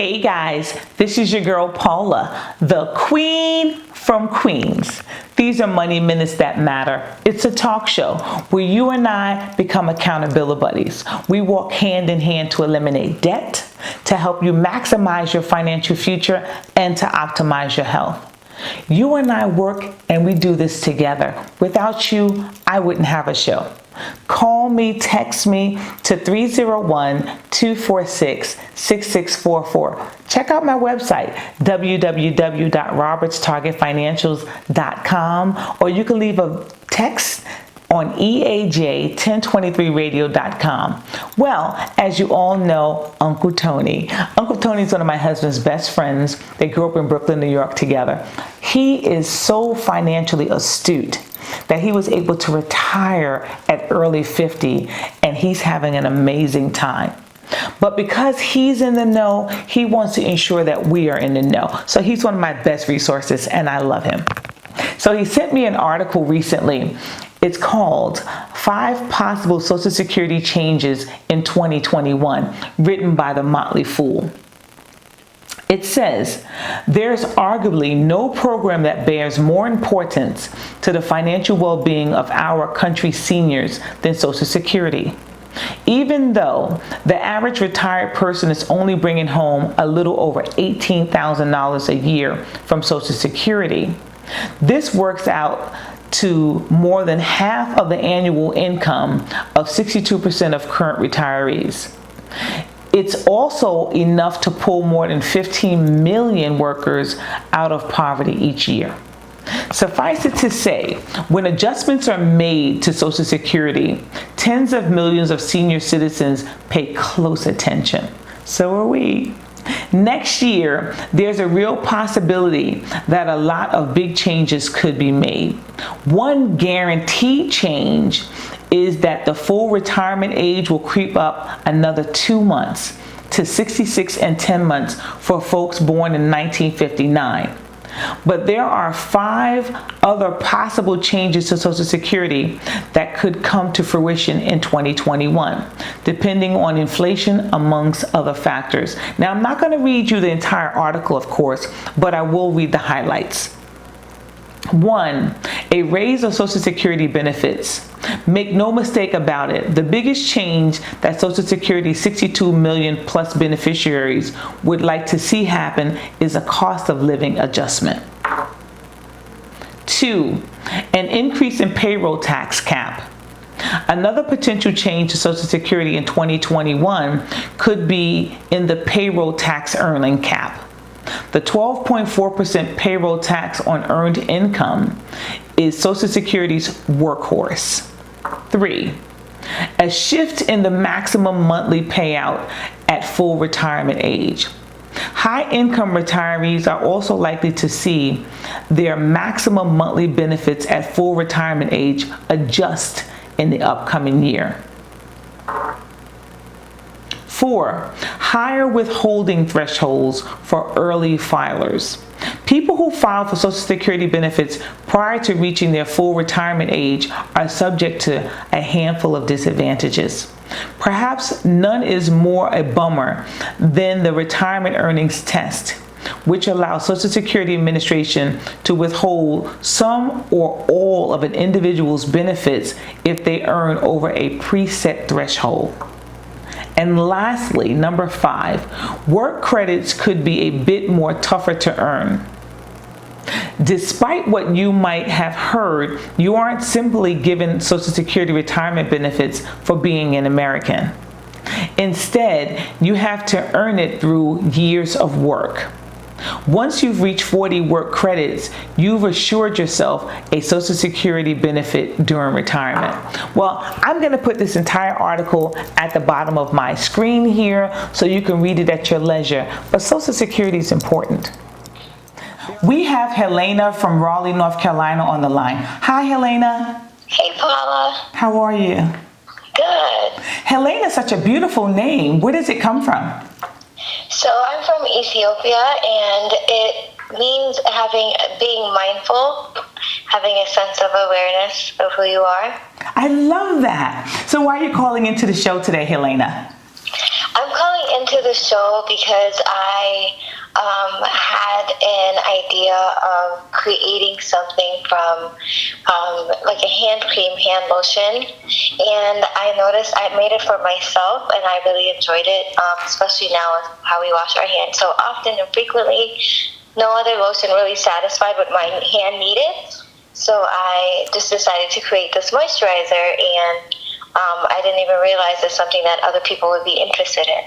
Hey guys, this is your girl Paula, the Queen from Queens. These are Money Minutes That Matter. It's a talk show where you and I become accountability buddies. We walk hand in hand to eliminate debt, to help you maximize your financial future, and to optimize your health. You and I work and we do this together. Without you, I wouldn't have a show. Call me, text me to 301-246-6644. Check out my website, www.robertstargetfinancials.com, or you can leave a text on EAJ1023radio.com. Well, as you all know, Uncle Tony. Uncle Tony is one of my husband's best friends. They grew up in Brooklyn, New York together. He is so financially astute that he was able to retire at early 50, and he's having an amazing time. But because he's in the know, he wants to ensure that we are in the know. So he's one of my best resources, and I love him. So he sent me an article recently. It's called 5 Possible Social Security Changes in 2021, written by the Motley Fool. It says, there's arguably no program that bears more importance to the financial well-being of our country's seniors than Social Security. Even though the average retired person is only bringing home a little over $18,000 a year from Social Security, this works out to more than half of the annual income of 62% of current retirees. It's also enough to pull more than 15 million workers out of poverty each year. Suffice it to say, when adjustments are made to Social Security, tens of millions of senior citizens pay close attention. So are we. Next year, there's a real possibility that a lot of big changes could be made. One guaranteed change is that the full retirement age will creep up another 2 months to 66 and 10 months for folks born in 1959. But there are 5 other possible changes to Social Security that could come to fruition in 2021, depending on inflation amongst other factors. Now, I'm not going to read you the entire article, of course, but I will read the highlights. 1, a raise of Social Security benefits. Make no mistake about it, the biggest change that Social Security's 62 million plus beneficiaries would like to see happen is a cost of living adjustment. 2, an increase in payroll tax cap. Another potential change to Social Security in 2021 could be in the payroll tax earning cap. The 12.4% payroll tax on earned income is Social Security's workhorse. 3, a shift in the maximum monthly payout at full retirement age. High-income retirees are also likely to see their maximum monthly benefits at full retirement age adjust in the upcoming year. 4, higher withholding thresholds for early filers. People who file for Social Security benefits prior to reaching their full retirement age are subject to a handful of disadvantages. Perhaps none is more a bummer than the retirement earnings test, which allows Social Security Administration to withhold some or all of an individual's benefits if they earn over a preset threshold. And lastly, number 5, work credits could be a bit more tougher to earn. Despite what you might have heard, you aren't simply given Social Security retirement benefits for being an American. Instead, you have to earn it through years of work. Once you've reached 40 work credits, you've assured yourself a Social Security benefit during retirement. Well, I'm going to put this entire article at the bottom of my screen here so you can read it at your leisure. But Social Security is important. We have Helena from Raleigh, North Carolina on the line. Hi, Helena. Hey, Paula. How are you? Good. Helena is such a beautiful name. Where does it come from? So I'm from Ethiopia, and it means being mindful, having a sense of awareness of who you are. I love that. So why are you calling into the show today, Helena? I'm calling into the show because I had an idea of creating something from like a hand cream, hand lotion, and I noticed I made it for myself, and I really enjoyed it, especially now with how we wash our hands so often and frequently. No other lotion really satisfied what my hand needed, so I just decided to create this moisturizer, and I didn't even realize it's something that other people would be interested in.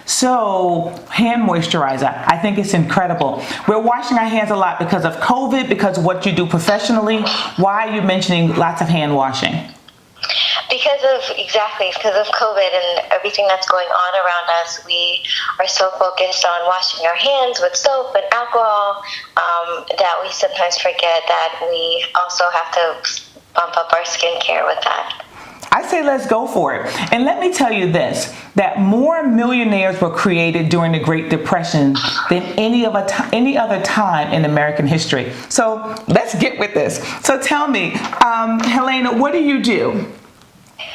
So, hand moisturizer, I think it's incredible. We're washing our hands a lot because of COVID, because of what you do professionally. Why are you mentioning lots of hand washing? Because of COVID and everything that's going on around us, we are so focused on washing our hands with soap and alcohol that we sometimes forget that we also have to bump up our skincare with that. I say let's go for it. And let me tell you this, that more millionaires were created during the Great Depression than any other time in American history. So let's get with this. So tell me, Helena, what do you do?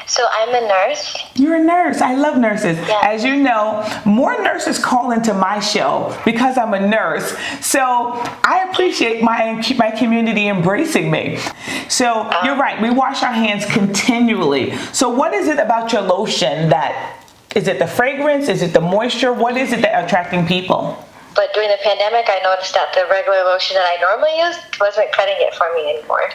So I'm a nurse. You're a nurse. I love nurses. Yeah. As you know, more nurses call into my show because I'm a nurse. So I appreciate my community embracing me. So you're right. We wash our hands continually. So what is it about your lotion is it the fragrance? Is it the moisture? What is it that attracting people? But during the pandemic, I noticed that the regular lotion that I normally use wasn't cutting it for me anymore.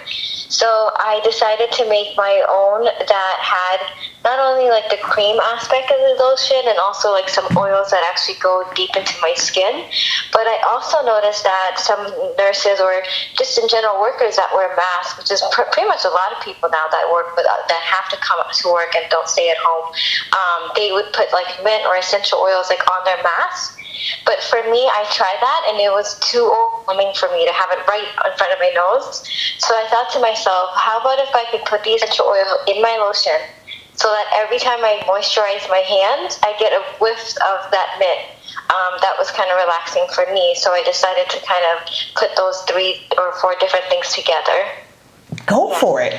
So I decided to make my own that had not only like the cream aspect of the lotion and also like some oils that actually go deep into my skin. But I also noticed that some nurses or just in general workers that wear masks, which is pretty much a lot of people now that work that have to come to work and don't stay at home, they would put like mint or essential oils like on their masks. But for me, I tried that, and it was too overwhelming for me to have it right in front of my nose. So I thought to myself, how about if I could put the essential oil in my lotion so that every time I moisturize my hands, I get a whiff of that mint. That was kind of relaxing for me. So I decided to kind of put those 3 or 4 different things together. Go for it.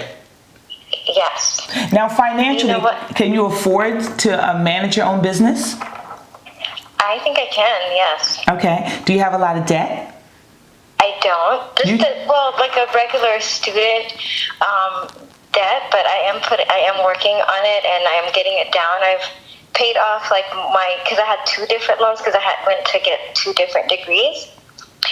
Yes. Now, financially, can you afford to manage your own business? I think I can, yes. Okay. Do you have a lot of debt? I don't. Like a regular student debt, but I am working on it, and I am getting it down. I've paid off because I had 2 different loans because I went to get 2 different degrees.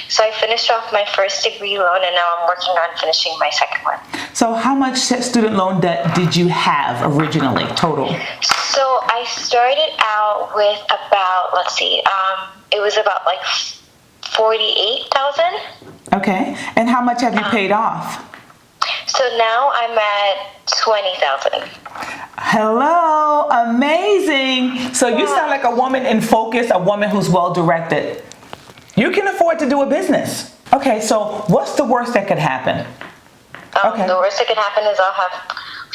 So I finished off my first degree loan, and now I'm working on finishing my second one. So how much student loan debt did you have originally, total? So I started out with about, it was about like $48,000. Okay, and how much have you paid off? So now I'm at $20,000. Hello, amazing. So you sound like a woman in focus, a woman who's well directed. You can afford to do a business. Okay, so what's the worst that could happen? The worst that could happen is I'll have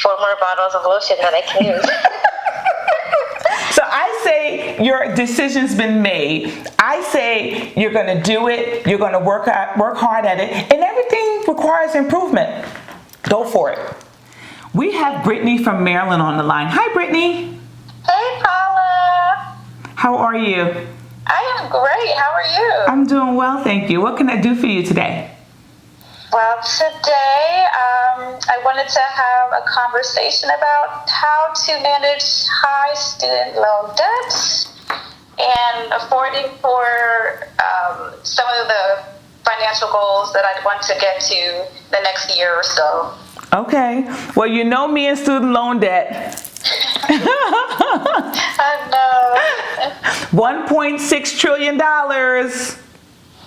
4 more bottles of lotion that I can use. So I say your decision's been made. I say you're going to do it. You're going to work hard at it. And everything requires improvement. Go for it. We have Brittany from Maryland on the line. Hi, Brittany. Hey, Paula. How are you? I am great. How are you? I'm doing well, thank you. What can I do for you today? Well, today I wanted to have a conversation about how to manage high student loan debt and affording for some of the financial goals that I'd want to get to the next year or so. Okay. Well, you know me and student loan debt. I know. $1.6 trillion.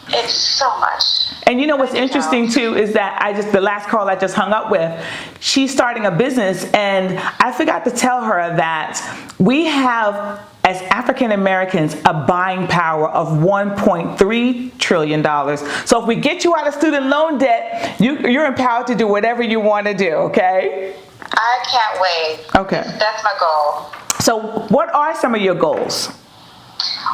It's so much. And you know what's interesting too is that the last call I just hung up with, she's starting a business, and I forgot to tell her that we have, as African Americans, a buying power of $1.3 trillion. So if we get you out of student loan debt, you're empowered to do whatever you want to do, okay? I can't wait. Okay. That's my goal. So what are some of your goals?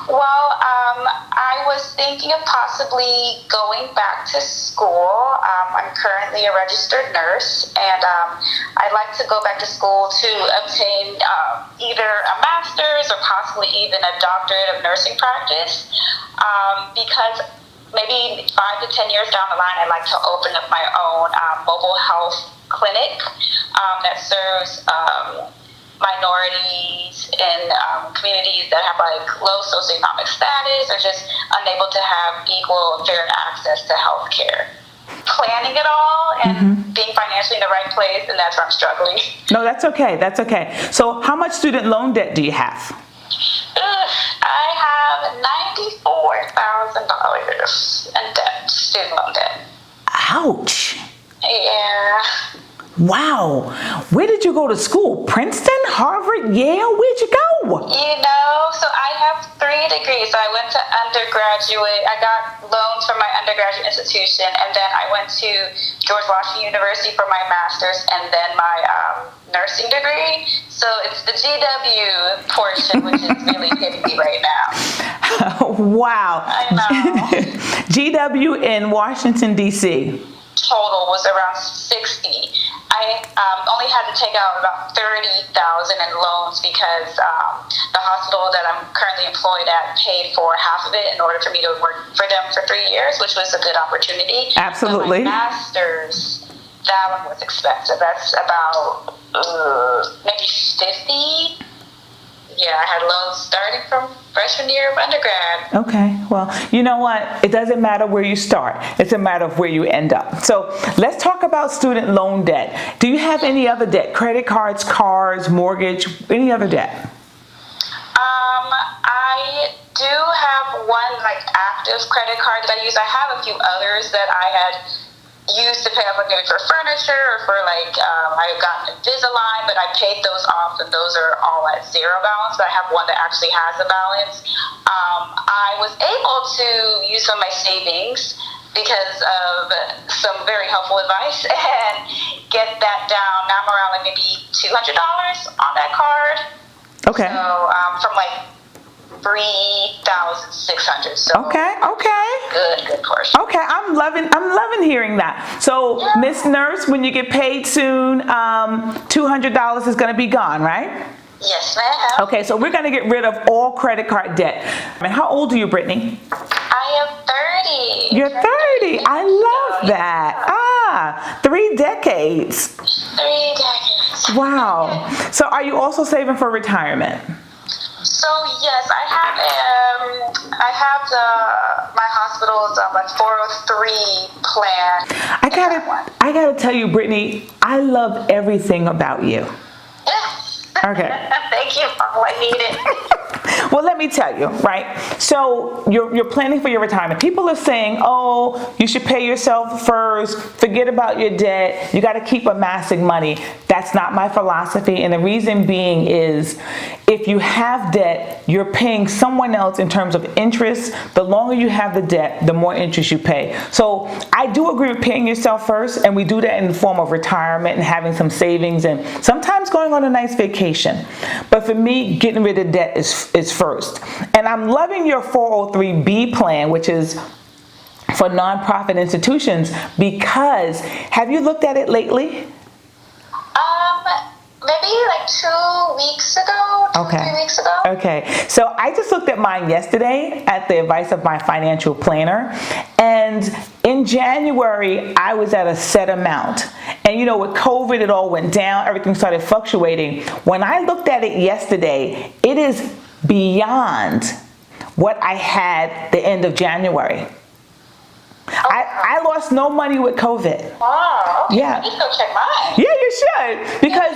Well, I I was thinking of possibly going back to school. I'm currently a registered nurse, and I'd like to go back to school to obtain either a master's or possibly even a doctorate of nursing practice, because maybe 5 to 10 years down the line, I'd like to open up my own mobile health clinic that serves minorities in communities that have like low socioeconomic status or just unable to have equal and fair access to health care. Planning it all and being financially in the right place, and that's where I'm struggling. No, that's okay. That's okay. So how much student loan debt do you have? I have $94,000 in debt, student loan debt. Ouch. Yeah. Wow. Where did you go to school? Princeton, Harvard, Yale? Where'd you go? So I have 3 degrees. So I went to undergraduate. I got loans from my undergraduate institution, and then I went to George Washington University for my master's, and then my nursing degree. So it's the GW portion, which is really hitting me right now. Wow. I know. GW in Washington, D.C. Total was around 60. I only had to take out about $30,000 in loans because the hospital that I'm currently employed at paid for half of it in order for me to work for them for 3 years, which was a good opportunity. Absolutely. But my master's, that one was expensive. That's about maybe 50. Yeah, I had loans starting from freshman year of undergrad. Okay, well, you know what? It doesn't matter where you start. It's a matter of where you end up. So let's talk about student loan debt. Do you have any other debt? Credit cards, cars, mortgage, any other debt? I do have one active credit card that I use. I have a few others that I had used to pay off maybe for furniture or for I got an Invisalign, but I paid those off and those are all at zero balance, but I have one that actually has a balance. I was able to use some of my savings because of some very helpful advice and get that down. Now I'm around maybe $200 on that card. Okay. So from 3,600. So okay. Good portion. Okay, I'm loving hearing that. So, Yeah. Miss Nurse, when you get paid soon, $200 is going to be gone, right? Yes, ma'am. Okay, so we're going to get rid of all credit card debt. And how old are you, Brittany? I am 30. You're 30. I love that. 3 decades. 3 decades. Wow. So are you also saving for retirement? So yes, I have my hospital's 403 plan. I gotta tell you, Brittany, I love everything about you. Okay. Thank you. I need it. Well, let me tell you, right? So you're planning for your retirement. People are saying, oh, you should pay yourself first. Forget about your debt. You got to keep amassing money. That's not my philosophy. And the reason being is if you have debt, you're paying someone else in terms of interest. The longer you have the debt, the more interest you pay. So I do agree with paying yourself first. And we do that in the form of retirement and having some savings and sometimes going on a nice vacation. But for me, getting rid of debt is first. And I'm loving your 403B plan, which is for nonprofit institutions, because have you looked at it lately? Maybe 2 weeks ago, 3 weeks ago. Okay. So I just looked at mine yesterday at the advice of my financial planner. And in January, I was at a set amount. And with COVID, it all went down. Everything started fluctuating. When I looked at it yesterday, it is beyond what I had the end of January. I lost no money with COVID. Wow. Okay. Yeah. I need to go check mine. Yeah, you should. Because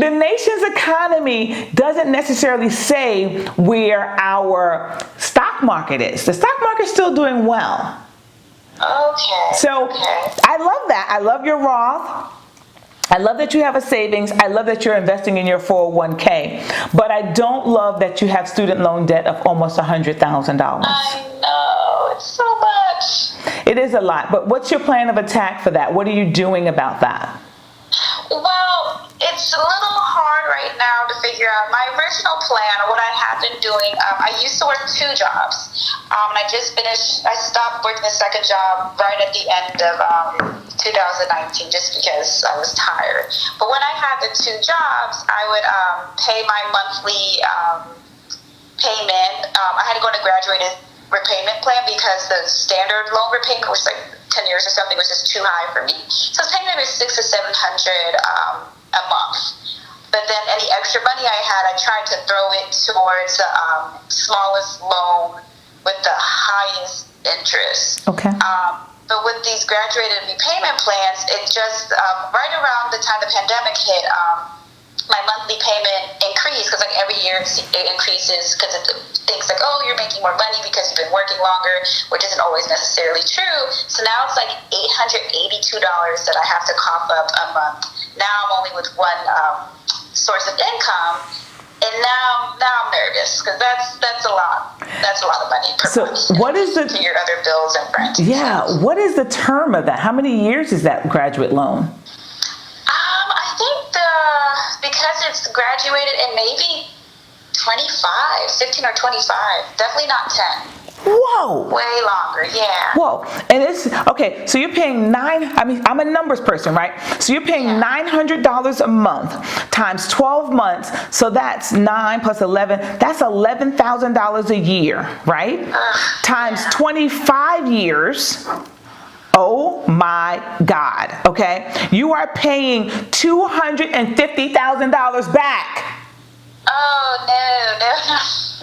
the nation's economy doesn't necessarily say where our stock market is. The stock market's still doing well. Okay. So I love that. I love your Roth. I love that you have a savings. I love that you're investing in your 401k. But I don't love that you have student loan debt of almost $100,000. I know. It's so much. It is a lot. But what's your plan of attack for that? What are you doing about that? Well, it's a little hard right right now to figure out my original plan, what I had been doing. I used to work 2 jobs. And I stopped working the second job right at the end of 2019 just because I was tired. But when I had the 2 jobs, I would pay my monthly payment. I had to go on a graduated repayment plan because the standard loan repayment was like 10 years or something was just too high for me. So I was paying maybe $600 to $700 a month. But then any extra money I had, I tried to throw it towards the smallest loan with the highest interest. Okay. But with these graduated repayment plans, it just, right around the time the pandemic hit, my monthly payment increased because like every year it increases because it thinks like, oh, you're making more money because you've been working longer, which isn't always necessarily true. So now it's like $882 that I have to cough up a month. Now I'm only with one source of income, and now I'm nervous because that's a lot. That's a lot of money per month. So what is to your other bills and rent? Yeah, what is the term of that? How many years is that graduate loan? I think because it's graduated in maybe 15 or 25, definitely not 10. Whoa. Way longer, yeah. Whoa. And it's, okay, so you're paying I'm a numbers person, right? So you're paying $900 a month times 12 months. So that's 9 plus 11. That's $11,000 a year, right? Times 25 years. Oh my God, okay? You are paying $250,000 back. Oh, no, that's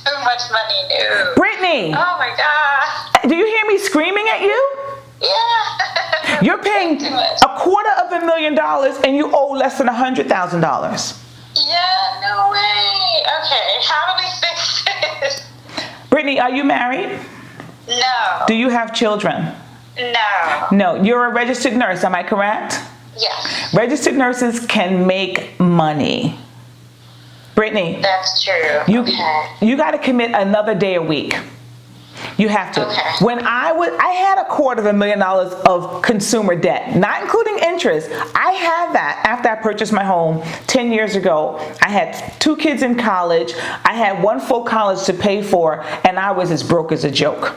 too much money, no. Brittany. Oh my God. Do you hear me screaming at you? Yeah. You're paying too much. $250,000 and you owe less than $100,000. Yeah, no way. Okay, how do we fix this? Brittany, are you married? No. Do you have children? No. No. You're a registered nurse, am I correct? Yes. Registered nurses can make money. Brittany, That's true. you got to commit another day a week. You have to. Okay. When I had $250,000 of consumer debt, not including interest. I had that after I purchased my home 10 years ago. I had 2 kids in college. I had 1 full college to pay for, and I was as broke as a joke.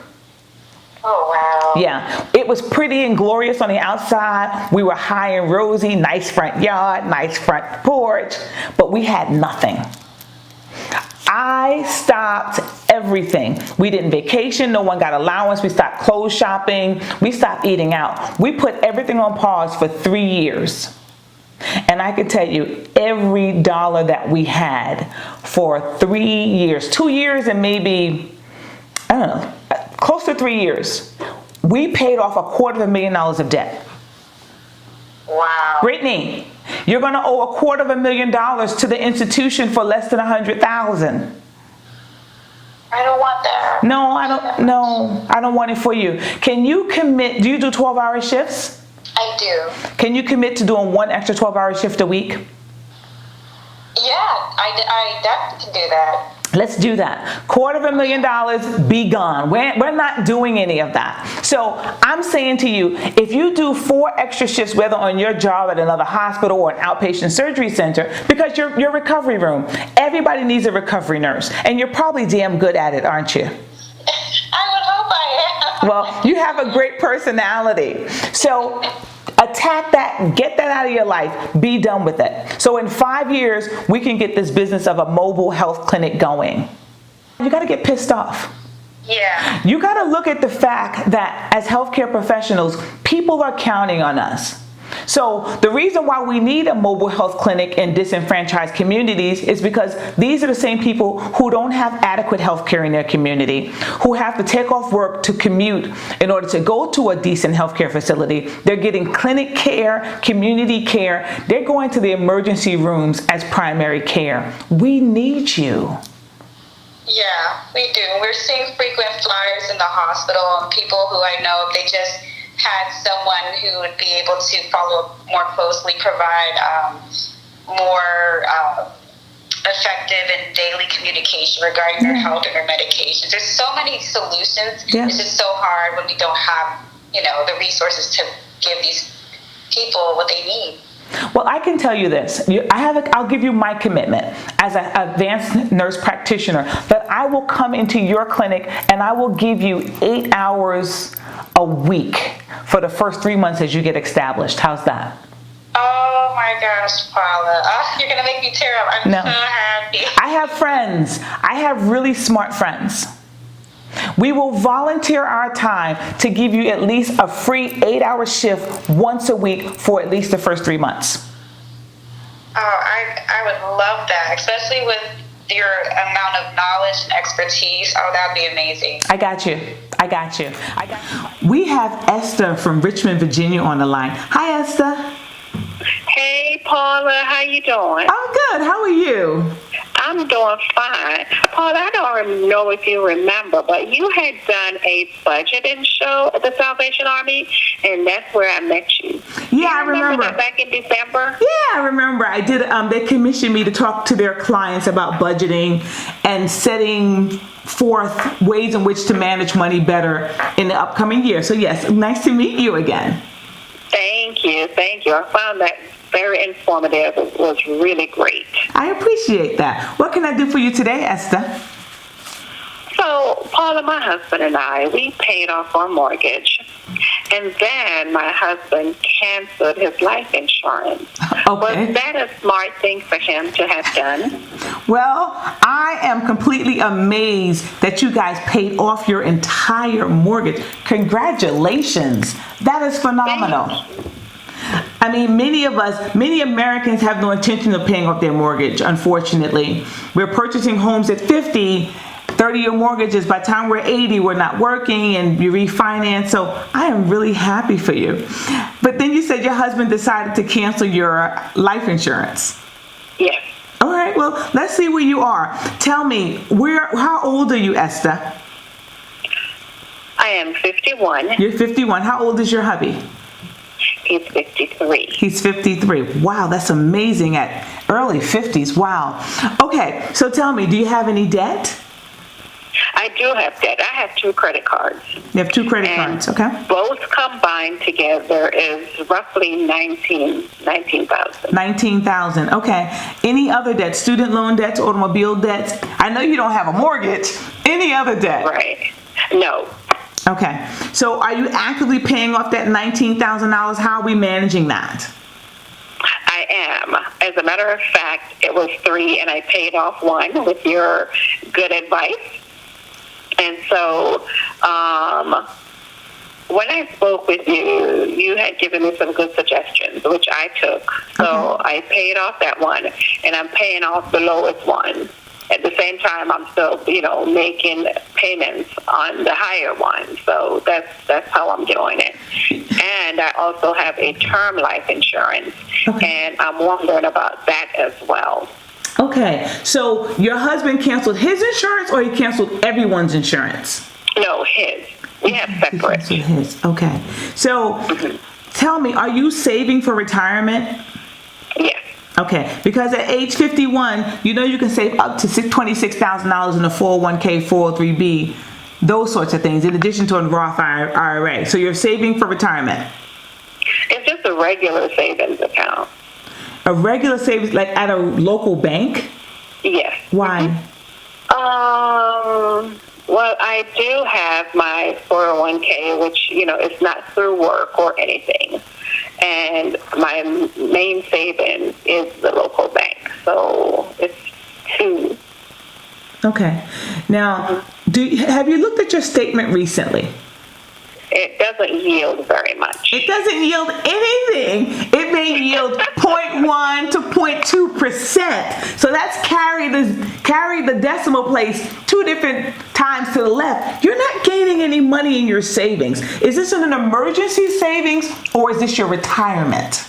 Oh, wow. Yeah, it was pretty and glorious on the outside. We were high and rosy, nice front yard, nice front porch, but we had nothing. I stopped everything. We didn't vacation. No one got allowance. We stopped clothes shopping. We stopped eating out. We put everything on pause for 3 years. And I can tell you, every dollar that we had for 3 years, 2 years and maybe, I don't know, close to 3 years, we paid off $250,000 of debt. Wow. Brittany, you're going to owe $250,000 to the institution for less than $100,000. I don't want that. No, I don't want it for you. Can you commit? Do you do 12-hour shifts? I do. Can you commit to doing 1 extra 12-hour shift a week? Yeah, I definitely can do that. Let's do that. $250,000, be gone. We're not doing any of that. So I'm saying to you, if you do 4 extra shifts, whether on your job at another hospital or an outpatient surgery center, because your recovery room, everybody needs a recovery nurse, and you're probably damn good at it, aren't you? I would hope I am. Well, you have a great personality. So attack that, get that out of your life, be done with it. So in 5 years, we can get this business of a mobile health clinic going. You got to get pissed off. Yeah. You got to look at the fact that as healthcare professionals, people are counting on us. So the reason why we need a mobile health clinic in disenfranchised communities is because these are the same people who don't have adequate health care in their community, who have to take off work to commute in order to go to a decent healthcare facility. They're getting clinic care, community care. They're going to the emergency rooms as primary care. We need you. Yeah, we do. We're seeing frequent flyers in the hospital and people who I know, if they just had someone who would be able to follow up more closely, provide more effective and daily communication regarding their health and their medications. There's so many solutions. Yeah. It's just so hard when we don't have, the resources to give these people what they need. Well, I can tell you this. I'll give you my commitment as an advanced nurse practitioner that I will come into your clinic and I will give you 8 hours a week for the first 3 months as you get established. How's that? Oh my gosh, Paula. Oh, you're going to make me tear up. I'm No. so happy. I have friends. I have really smart friends. We will volunteer our time to give you at least a free 8-hour shift once a week for at least the first 3 months. Oh, I would love that, especially with your amount of knowledge and expertise. Oh, that would be amazing. I got you. We have Esther from Richmond, Virginia on the line. Hi, Esther. Hey, Paula, how you doing? I'm good. How are you? I'm doing fine. Paula, I don't know if you remember, but you had done a budgeting show at the Salvation Army, and that's where I met you. Yeah, I remember. That back in December? Yeah, I remember. I did. They commissioned me to talk to their clients about budgeting and setting forth ways in which to manage money better in the upcoming year. So yes, nice to meet you again. Thank you. I found that very informative. It was really great. I appreciate that. What can I do for you today, Esther? So, Paula, my husband and I, we paid off our mortgage. And then my husband canceled his life insurance. Okay. Was that a smart thing for him to have done? Well, I am completely amazed that you guys paid off your entire mortgage. Congratulations. That is phenomenal. I mean, many Americans have no intention of paying off their mortgage, unfortunately. We're purchasing homes at 50, 30-year mortgages. By the time we're 80, we're not working and you refinance. So I am really happy for you. But then you said your husband decided to cancel your life insurance. Yes. All right, well, let's see where you are. Tell me, how old are you, Esther? I am 51. You're 51. How old is your hubby? He's 53. He's 53. Wow, that's amazing at early 50s. Wow. Okay, so tell me, do you have any debt? I do have debt. I have 2 credit cards. You have 2 credit cards, okay. Both combined together is roughly $19,000. 19,000. Okay. Any other debts? Student loan debts, automobile debts? I know you don't have a mortgage. Any other debt? Right. No. Okay. So are you actively paying off that $19,000? How are we managing that? I am. As a matter of fact, it was 3, and I paid off 1 with your good advice. And so when I spoke with you, you had given me some good suggestions, which I took. So I paid off that 1, and I'm paying off the lowest one. At the same time, I'm still, making payments on the higher one. So that's how I'm doing it. And I also have a term life insurance, and I'm wondering about that as well. Okay, so your husband canceled his insurance, or he canceled everyone's insurance? No, his. We have separate. His. Okay. So tell me, are you saving for retirement? Yes. Okay, because at age 51, you can save up to $26,000 in a 401k, 403b, those sorts of things, in addition to a Roth IRA. So you're saving for retirement. It's just a regular savings account. A regular savings, like at a local bank? Yes. Why? Well, I do have my 401k, which, it's not through work or anything. And my main savings is the local bank. So it's 2. Okay. Now, have you looked at your statement recently? It doesn't yield very much. It doesn't yield anything. It may yield 0.1 to 0.2%. So that's carry the decimal place 2 different times to the left. You're not gaining any money in your savings. Is this an emergency savings, or is this your retirement?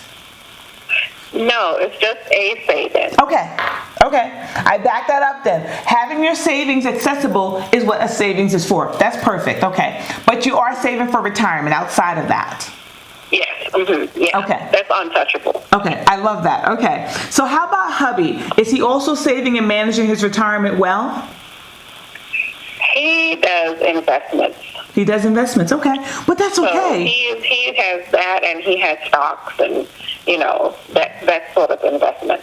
No, it's just a savings. Okay. I back that up then. Having your savings accessible is what a savings is for. That's perfect. Okay. But you are saving for retirement outside of that. Yes. Yeah. Okay. That's untouchable. Okay. I love that. Okay. So how about hubby? Is he also saving and managing his retirement well? He does investments. He does investments. Okay. But that's okay. So he has that, and he has stocks and that sort of investment.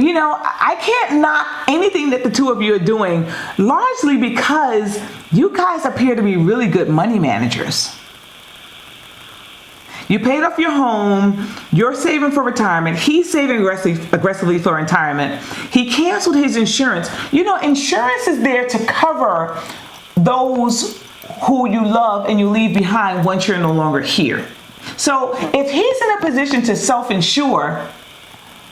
I can't knock anything that the two of you are doing, largely because you guys appear to be really good money managers. You paid off your home, you're saving for retirement, he's saving aggressively for retirement. He canceled his insurance. Insurance is there to cover those who you love and you leave behind once you're no longer here. So if he's in a position to self-insure,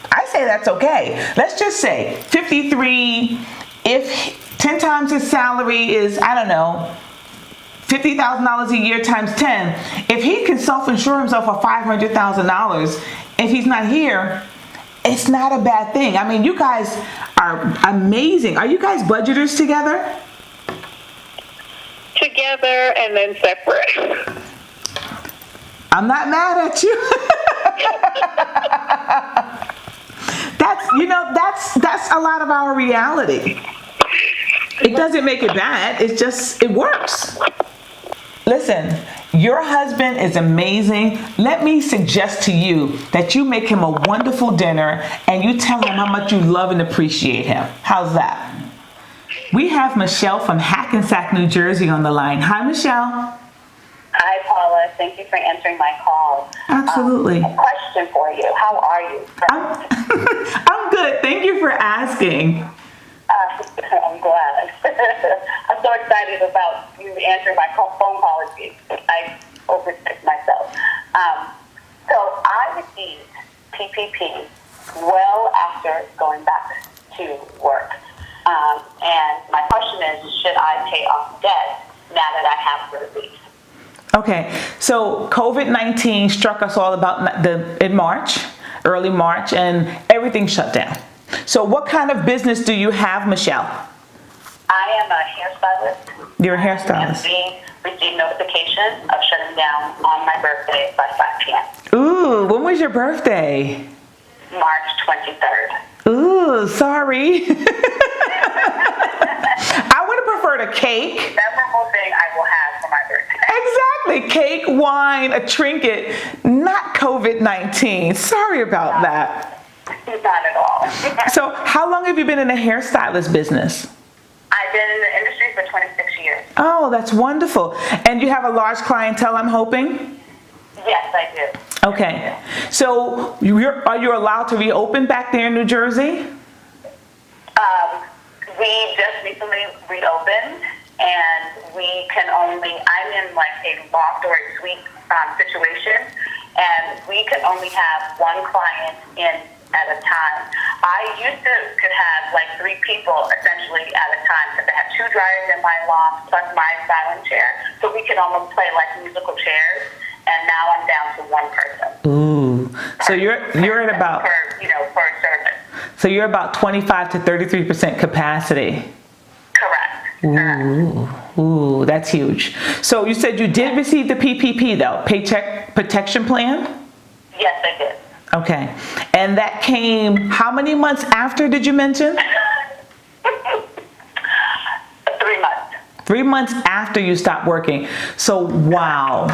I say that's okay. Let's just say 53, if 10 times his salary is, I don't know, $50,000 a year times 10, if he can self-insure himself for $500,000, if he's not here, it's not a bad thing. I mean, you guys are amazing. Are you guys budgeters together? Together and then separate. I'm not mad at you. That's a lot of our reality. It doesn't make it bad. It works. Listen, your husband is amazing. Let me suggest to you that you make him a wonderful dinner and you tell him how much you love and appreciate him. How's that? We have Michelle from Hackensack, New Jersey on the line. Hi, Michelle. Hi, Paula. Thank you for answering my call. Absolutely. A question for you. How are you? I'm good. Thank you for asking. I'm glad. I'm so excited about you answering my phone call. I overstepped myself. So I received PPP well after going back to work. And my question is, should I pay off debt now that I have relief? Okay, so COVID-19 struck us all in March, early March, and everything shut down. So what kind of business do you have, Michelle? I am a hairstylist. You're a hairstylist. And we received notification of shutting down on my birthday by 5 p.m. Ooh, when was your birthday? March 23rd. Ooh, sorry. I would have preferred a cake. Memorable thing I will have for my birthday. Exactly. Cake, wine, a trinket, not COVID-19. Sorry about that. Not at all. So how long have you been in the hairstylist business? I've been in the industry for 26 years. Oh, that's wonderful. And you have a large clientele, I'm hoping? Yes, I do. Okay. So are you allowed to reopen back there in New Jersey? We just recently reopened, and I'm in like a loft or a suite situation, and we can only have one client in at a time. I used to could have like 3 people essentially at a time because I had 2 dryers in my loft plus my styling chair, so we could almost play like musical chairs. And now I'm down to 1 person. Ooh, so you're at about for a service. So you're about 25 to 33% capacity. Correct. Ooh, that's huge. So you said you did receive the PPP though, Paycheck Protection Plan? Yes, I did. Okay, and that came how many months after did you mention? 3 months. 3 months after you stopped working. So wow.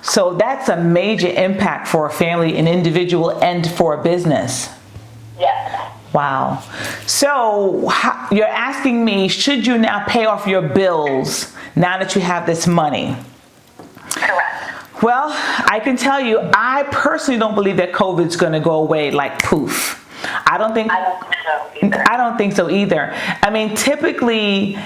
So that's a major impact for a family, an individual, and for a business. Yes. Wow. So you're asking me, should you now pay off your bills now that you have this money? Correct. Well, I can tell you, I personally don't believe that COVID's going to go away like poof. I don't think so either. I mean, typically,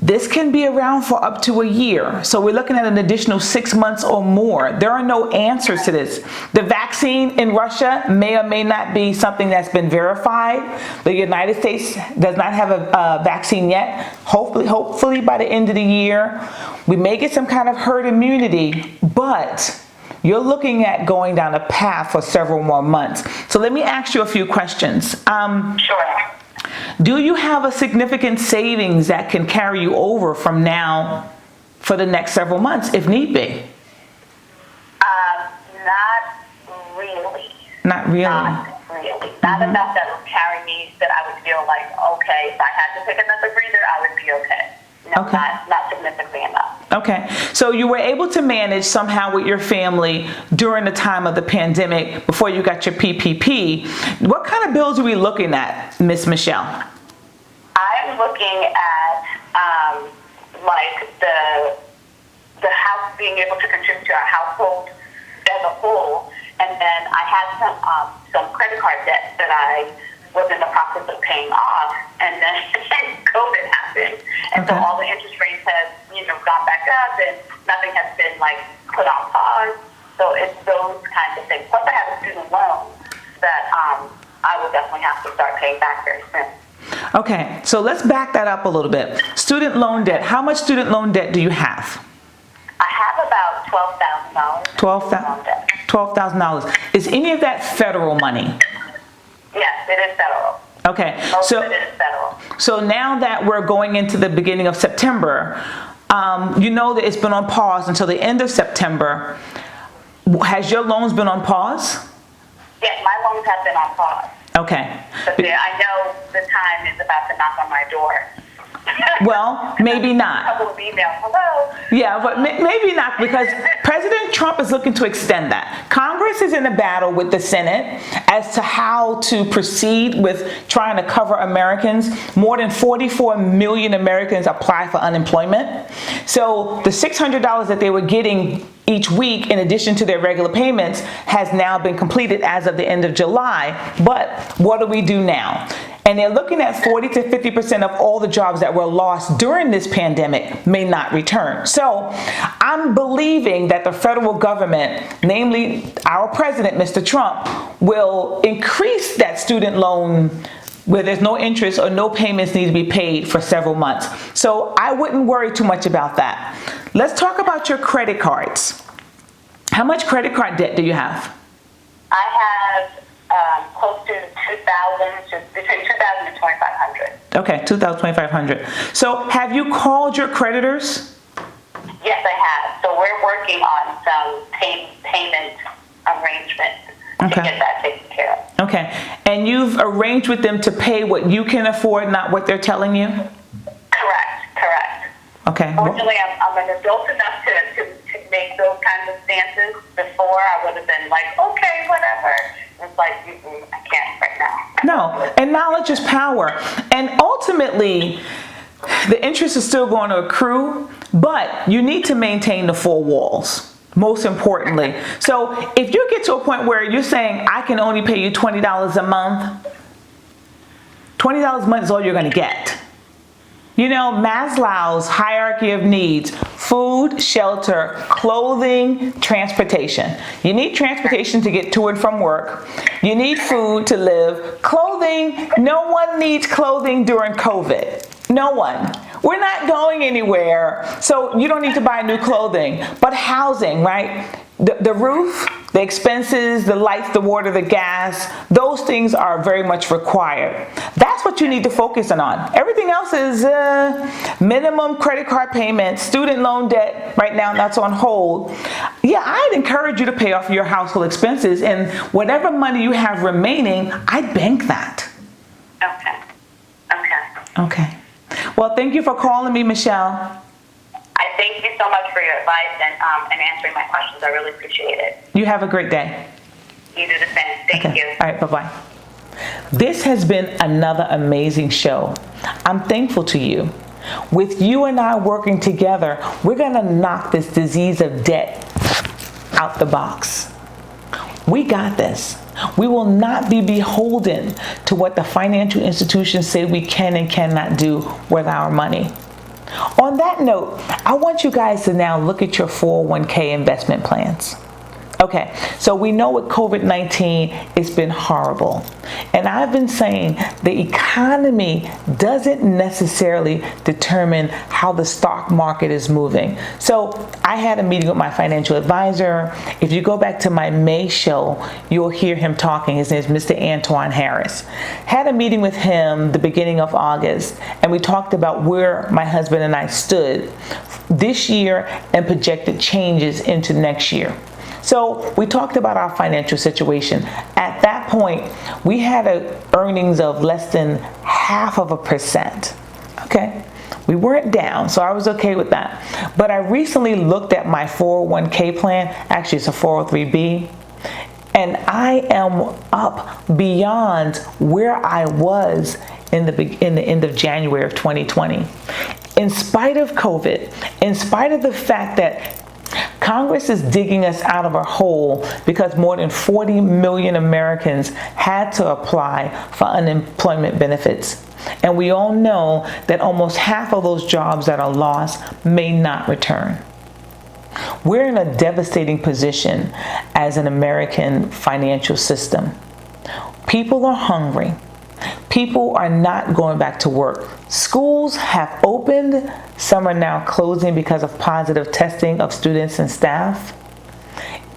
this can be around for up to a year. So we're looking at an additional 6 months or more. There are no answers to this. The vaccine in Russia may or may not be something that's been verified. The United States does not have a vaccine yet. Hopefully by the end of the year, we may get some kind of herd immunity, but you're looking at going down a path for several more months. So let me ask you a few questions. Sure. Do you have a significant savings that can carry you over from now for the next several months, if need be? Not really. Not really? Not really. Not enough that would carry me that I would feel like, okay, if I had to take another breather, I would be okay. No, Okay. not significantly enough. Okay, so you were able to manage somehow with your family during the time of the pandemic before you got your PPP. What kind of bills are we looking at, Miss Michelle? I'm looking at like the house being able to contribute to our household as a whole, and then I had some credit card debt that I was in the process of paying off, and then COVID happened, and so all the interest rates have gone back up, and nothing has been like put on pause. So it's those kinds of things. Plus, I have a student loan that I will definitely have to start paying back very soon. Okay, so let's back that up a little bit. Student loan debt. How much student loan debt do you have? I have about $12,000. $12,000. Is any of that federal money? Yes, it is federal. Okay, Most of it is federal. So now that we're going into the beginning of September, you know that it's been on pause until the end of September. Has your loans been on pause? Yes, my loans have been on pause. Okay. But I know the time is about to knock on my door. Well, maybe not. A couple of emails. Hello. Yeah, but maybe not, because President Trump is looking to extend that. Congress is in a battle with the Senate as to how to proceed with trying to cover Americans. More than 44 million Americans apply for unemployment. So the $600 that they were getting each week, in addition to their regular payments, has now been completed as of the end of July. But what do we do now? And they're looking at 40 to 50% of all the jobs that were lost during this pandemic may not return. So I'm believing that the federal government, namely our president, Mr. Trump, will increase that student loan where there's no interest or no payments need to be paid for several months. So I wouldn't worry too much about that. Let's talk about your credit cards. How much credit card debt do you have? I have close to between $2,000 and $2,500. Okay, $2,000, $2,500. So have you called your creditors? Yes, I have. So we're working on some payment arrangements to get that taken care of. Okay, and you've arranged with them to pay what you can afford, not what they're telling you? Correct. Okay. Fortunately, I'm an adult enough to make those kinds of stances. Before, I would have been like, okay, whatever. It's like, I can't right now. No, and knowledge is power. And ultimately, the interest is still going to accrue, but you need to maintain the four walls, most importantly. So if you get to a point where you're saying, I can only pay you $20 a month, $20 a month is all you're going to get. You know, Maslow's hierarchy of needs: food, shelter, clothing, transportation. You need transportation to get to and from work. You need food to live. Clothing, no one needs clothing during COVID. No one. We're not going anywhere, so you don't need to buy new clothing. But housing, right? The roof, the expenses, the lights, the water, the gas, those things are very much required. That's what you need to focus on. Everything else is minimum credit card payments, student loan debt. Right now, that's on hold. Yeah, I'd encourage you to pay off your household expenses, and whatever money you have remaining, I'd bank that. Okay. Well, thank you for calling me, Michelle. I thank you so much for your advice and answering my questions. I really appreciate it. You have a great day. You do the same. Thank you. All right, bye-bye. This has been another amazing show. I'm thankful to you. With you and I working together, we're going to knock this disease of debt out the box. We got this. We will not be beholden to what the financial institutions say we can and cannot do with our money. On that note, I want you guys to now look at your 401k investment plans. Okay, so we know with COVID-19, it's been horrible. And I've been saying the economy doesn't necessarily determine how the stock market is moving. So I had a meeting with my financial advisor. If you go back to my May show, you'll hear him talking. His name is Mr. Antoine Harris. Had a meeting with him the beginning of August, and we talked about where my husband and I stood this year and projected changes into next year. So we talked about our financial situation. At that point, we had earnings of less than 0.5%. Okay, We weren't down, so I was okay with that. But I recently looked at my 401k plan. Actually, it's a 403b. And I am up beyond where I was in the end of January of 2020. In spite of COVID, in spite of the fact that Congress is digging us out of a hole because more than 40 million Americans had to apply for unemployment benefits. And we all know that almost half of those jobs that are lost may not return. We're in a devastating position as an American financial system. People are hungry. People are not going back to work. Schools have opened. Some are now closing because of positive testing of students and staff.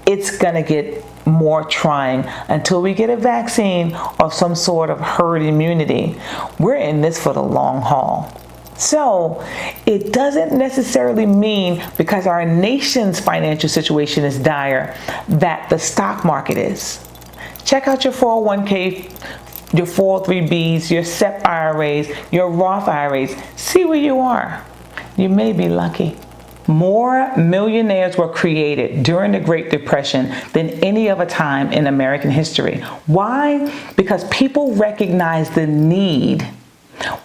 It's going to get more trying until we get a vaccine or some sort of herd immunity. We're in this for the long haul. So it doesn't necessarily mean because our nation's financial situation is dire that the stock market is. Check out your 401k, your 403bs, your SEP IRAs, your Roth IRAs. See where you are. You may be lucky. More millionaires were created during the Great Depression than any other time in American history. Why? Because people recognize the need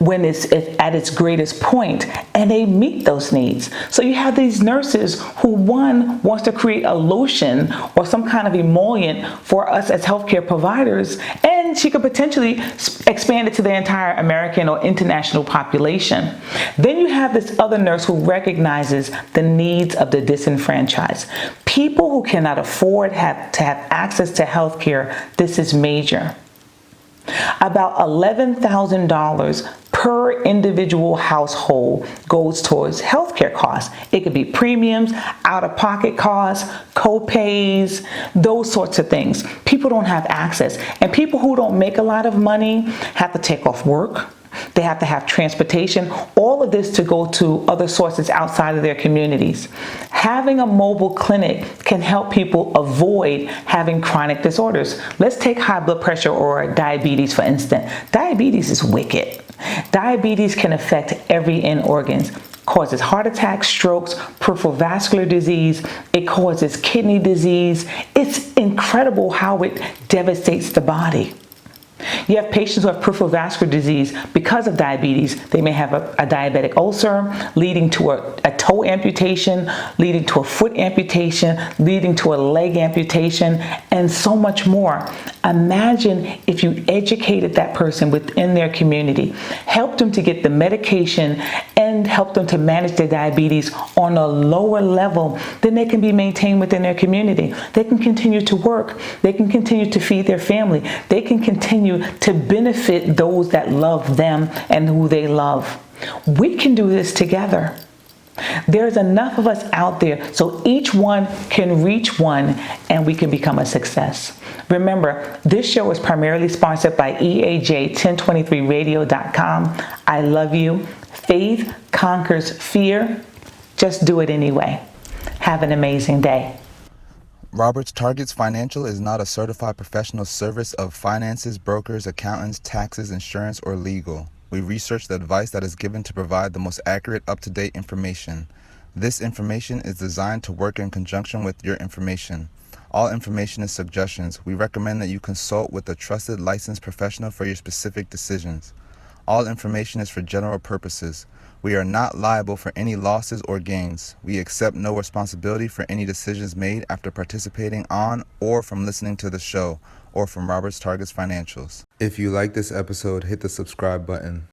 when it's at its greatest point, and they meet those needs. So you have these nurses who, one, wants to create a lotion or some kind of emollient for us as healthcare providers, and she could potentially expand it to the entire American or international population. Then you have this other nurse who recognizes the needs of the disenfranchised. People who cannot afford to have access to healthcare. This is major. About $11,000 per individual household goes towards healthcare costs. It could be premiums, out-of-pocket costs, co-pays, those sorts of things. People don't have access. And people who don't make a lot of money have to take off work. They have to have transportation, all of this to go to other sources outside of their communities. Having a mobile clinic can help people avoid having chronic disorders. Let's take high blood pressure or diabetes, for instance. Diabetes is wicked. Diabetes can affect every end organs. Causes heart attacks, strokes, peripheral vascular disease. It causes kidney disease. It's incredible how it devastates the body. You have patients who have peripheral vascular disease because of diabetes. They may have a diabetic ulcer leading to a toe amputation, leading to a foot amputation, leading to a leg amputation, and so much more. Imagine if you educated that person within their community, helped them to get the medication, and helped them to manage their diabetes on a lower level, then they can be maintained within their community. They can continue to work. They can continue to feed their family. They can continue to benefit those that love them and who they love. We can do this together. There's enough of us out there so each one can reach one and we can become a success. Remember, this show is primarily sponsored by EAJ1023radio.com. I love you. Faith conquers fear. Just do it anyway. Have an amazing day. Roberts Targets Financial is not a certified professional service of finances, brokers, accountants, taxes, insurance, or legal. We research the advice that is given to provide the most accurate, up-to-date information. This information is designed to work in conjunction with your information. All information is suggestions. We recommend that you consult with a trusted licensed professional for your specific decisions. All information is for general purposes. We are not liable for any losses or gains. We accept no responsibility for any decisions made after participating on or from listening to the show or from Roberts Targets Financials. If you like this episode, hit the subscribe button.